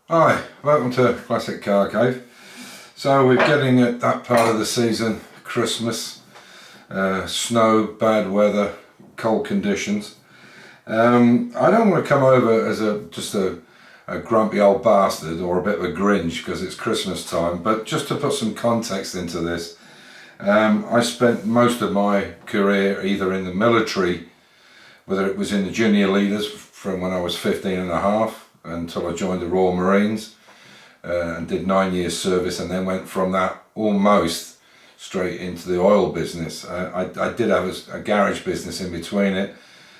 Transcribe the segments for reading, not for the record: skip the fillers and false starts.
Hi, welcome to Classic Car Cave. So we're getting at that part of the season, Christmas, snow, bad weather, cold conditions. I don't want to come over as just a grumpy old bastard or a bit of a Grinch because it's Christmas time, but just to put some context into this, I spent most of my career either in the military, whether it was in the junior leaders from when I was 15 and a half until I joined the Royal Marines and did 9 years service, and then went from that almost straight into the oil business. I did have a garage business in between it,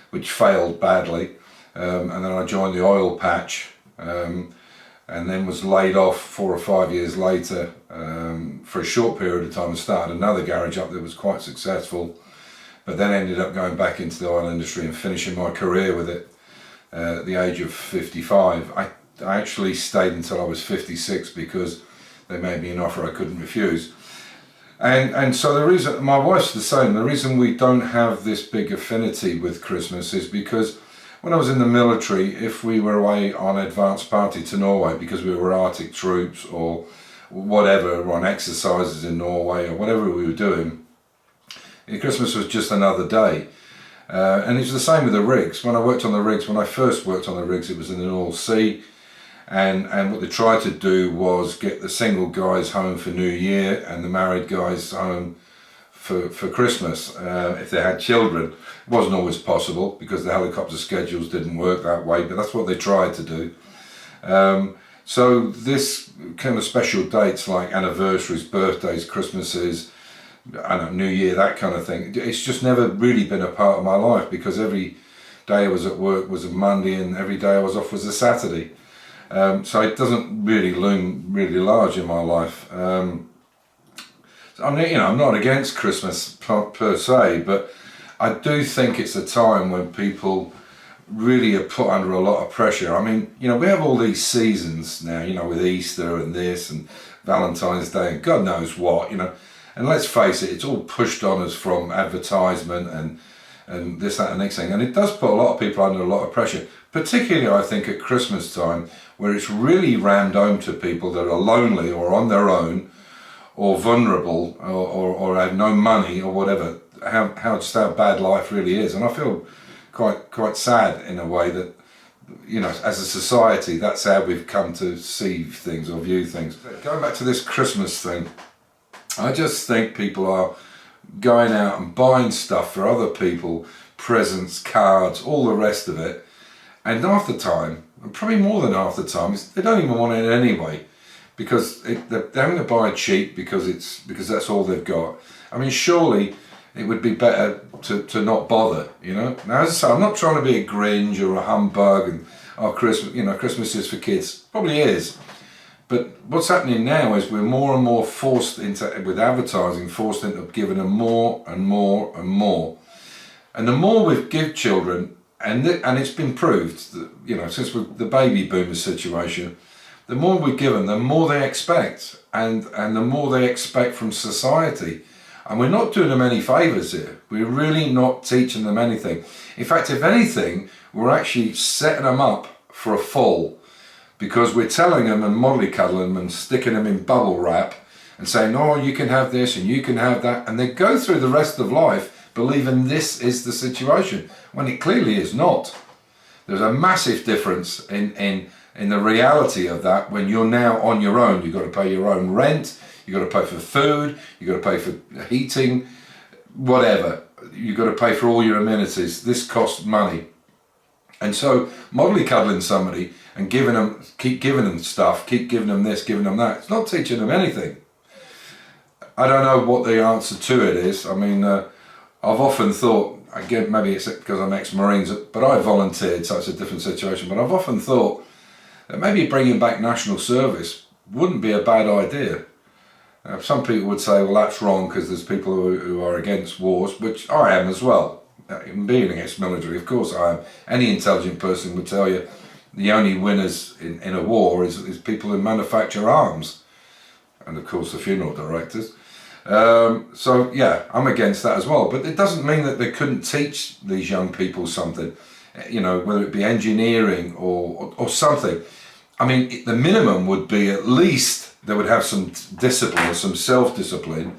which failed badly, and then I joined the oil patch, and then was laid off 4 or 5 years later for a short period of time and started another garage up that was quite successful, but then ended up going back into the oil industry and finishing my career with it at the age of 55. I actually stayed until I was 56 because they made me an offer I couldn't refuse. And so the reason, my wife's the same, the reason we don't have this big affinity with Christmas is because when I was in the military, if we were away on advance party to Norway because we were Arctic troops or whatever, on exercises in Norway or whatever we were doing, Christmas was just another day. And it's the same with the rigs. When I first worked on the rigs, it was in the North Sea, and what they tried to do was get the single guys home for New Year and the married guys home for Christmas, if they had children. It wasn't always possible because the helicopter schedules didn't work that way, but that's what they tried to do. So this kind of special dates like anniversaries, birthdays, Christmases, I don't know, New Year, that kind of thing, it's just never really been a part of my life because every day I was at work was a Monday and every day I was off was a Saturday. So it doesn't really loom really large in my life. So I'm not against Christmas per se, but I do think it's a time when people really are put under a lot of pressure. I mean, we have all these seasons now, with Easter and this and Valentine's Day and God knows what, And let's face it, it's all pushed on us from advertisement and this, that and the next thing. And it does put a lot of people under a lot of pressure, particularly I think at Christmas time, where it's really rammed home to people that are lonely or on their own or vulnerable or have no money or whatever, how bad life really is. And I feel quite sad in a way that, as a society, that's how we've come to see things or view things. But going back to this Christmas thing, I just think people are going out and buying stuff for other people, presents, cards, all the rest of it, and half the time, and probably more than half the time, they don't even want it anyway, because they're having to buy it cheap because that's all they've got. I mean, surely it would be better to not bother, Now, as I say, I'm not trying to be a Grinch or a humbug and Christmas is for kids. Probably is. But what's happening now is we're more and more forced into, with advertising, forced into giving them more and more and more. And the more we give children, and it's been proved that, since the baby boomer situation, the more we give them, the more they expect, and the more they expect from society. And we're not doing them any favours here. We're really not teaching them anything. In fact, if anything, we're actually setting them up for a fall. Because we're telling them and mollycoddling them and sticking them in bubble wrap and saying, oh, you can have this and you can have that. And they go through the rest of life believing this is the situation, when it clearly is not. There's a massive difference in the reality of that when you're now on your own. You've got to pay your own rent, you've got to pay for food, you've got to pay for heating, whatever. You've got to pay for all your amenities. This costs money. And so mollycoddling somebody and keep giving them stuff, keep giving them this, giving them that, it's not teaching them anything. I don't know what the answer to it is. I mean, I've often thought, again, maybe it's because I'm ex-Marines, but I volunteered, so it's a different situation, but I've often thought that maybe bringing back national service wouldn't be a bad idea. Some people would say, well, that's wrong because there's people who are against wars, which I am as well. Being against military, of course I am. Any intelligent person would tell you the only winners in a war is people who manufacture arms, and of course the funeral directors. So yeah, I'm against that as well, but it doesn't mean that they couldn't teach these young people something, whether it be engineering or something. I mean, the minimum would be at least they would have some discipline, some self-discipline,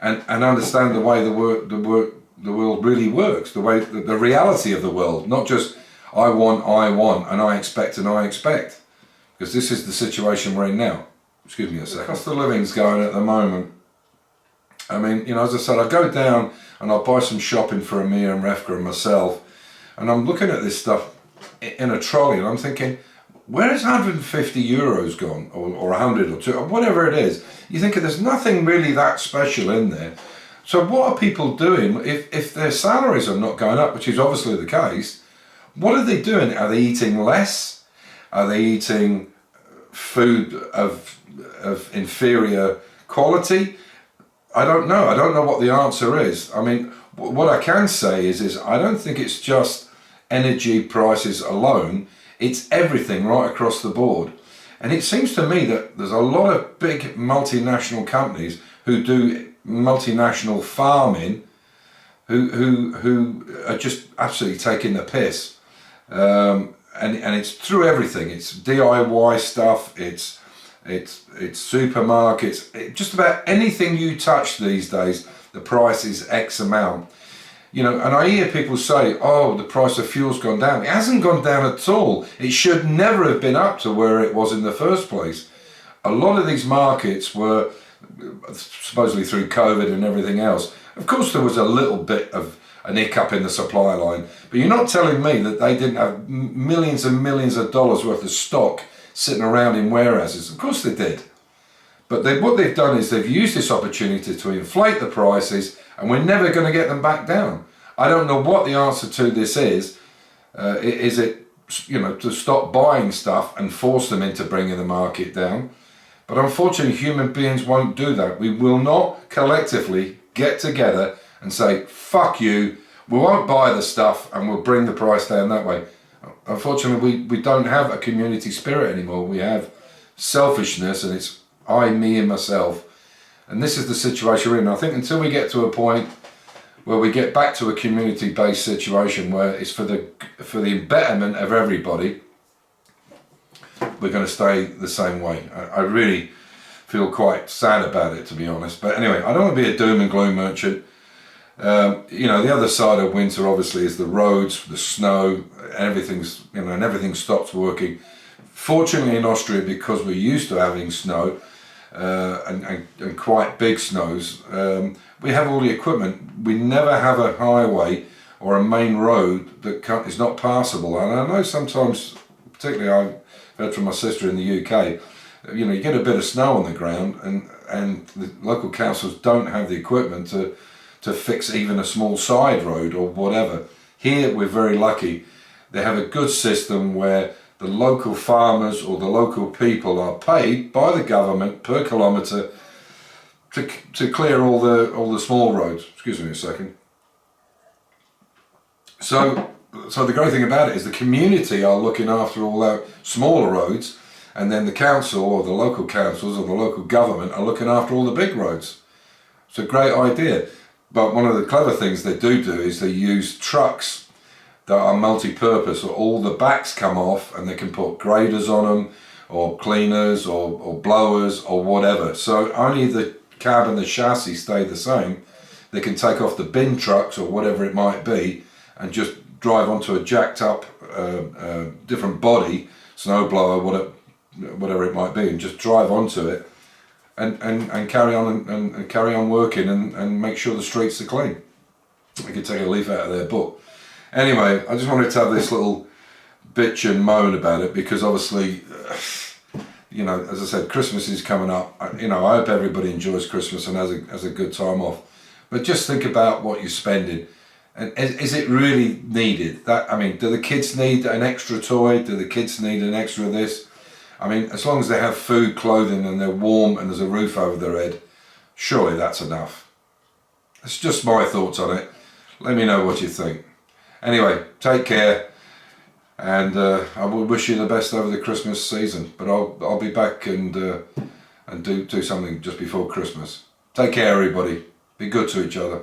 and understand the way the world really works, the way the reality of the world, not just I want, and I expect, because this is the situation we're in now. Excuse me a second. The cost of living's going at the moment. I mean, you know, as I said, I go down and I'll buy some shopping for Amir and Refka and myself, and I'm looking at this stuff in a trolley, and I'm thinking, where is 150 euros gone, or 100 or 2, or whatever it is? You think there's nothing really that special in there. So what are people doing if their salaries are not going up, which is obviously the case? What are they doing? Are they eating less? Are they eating food of inferior quality? I don't know. I don't know what the answer is. I mean, what I can say is I don't think it's just energy prices alone. It's everything right across the board. And it seems to me that there's a lot of big multinational companies who do multinational farming who are just absolutely taking the piss. And it's through everything. It's DIY stuff, it's supermarkets, just about anything you touch these days, the price is X amount. You know, and I hear people say, oh, the price of fuel's gone down. It hasn't gone down at all. It should never have been up to where it was in the first place. A lot of these markets were, supposedly through COVID and everything else, of course there was a little bit of an hiccup in the supply line, but you're not telling me that they didn't have millions and millions of dollars worth of stock sitting around in warehouses. Of course they did. But what they've done is they've used this opportunity to inflate the prices, and we're never going to get them back down. I don't know what the answer to this is. Is it, you know, to stop buying stuff and force them into bringing the market down? But unfortunately, human beings won't do that. We will not collectively get together and say, fuck you, we won't buy the stuff and we'll bring the price down that way. Unfortunately, we don't have a community spirit anymore. We have selfishness, and it's I, me and myself. And this is the situation we're in. I think until we get to a point where we get back to a community-based situation where it's for the betterment of everybody, we're going to stay the same way. I really feel quite sad about it, to be honest. But anyway, I don't want to be a doom and gloom merchant. You know, the other side of winter obviously is the roads, the snow, everything's, you know, and everything stops working. Fortunately in Austria, because we're used to having snow and quite big snows, we have all the equipment. We never have a highway or a main road that is not passable. And I know sometimes, particularly I've heard from my sister in the UK, you know, you get a bit of snow on the ground and the local councils don't have the equipment to fix even a small side road or whatever. Here we're very lucky. They have a good system where the local farmers or the local people are paid by the government per kilometre to clear all the small roads. Excuse me a second. So the great thing about it is the community are looking after all our smaller roads, and then the council or the local councils or the local government are looking after all the big roads. It's a great idea. But one of the clever things they do is they use trucks that are multi-purpose, or all the backs come off and they can put graders on them, or cleaners, or blowers, or whatever. So only the cab and the chassis stay the same. They can take off the bin trucks or whatever it might be and just drive onto a jacked up different body, snowblower, whatever it might be, and just drive onto it and carry on and carry on working and make sure the streets are clean. We could take a leaf out of their book. Anyway, I just wanted to have this little bitch and moan about it, because obviously, you know, as I said, Christmas is coming up. You know, I hope everybody enjoys Christmas and has a good time off. But just think about what you're spending. And is it really needed? I mean, do the kids need an extra toy? Do the kids need an extra this? I mean, as long as they have food, clothing, and they're warm and there's a roof over their head, surely that's enough. It's just my thoughts on it. Let me know what you think. Anyway, take care, and I will wish you the best over the Christmas season. But I'll be back and do something just before Christmas. Take care, everybody. Be good to each other.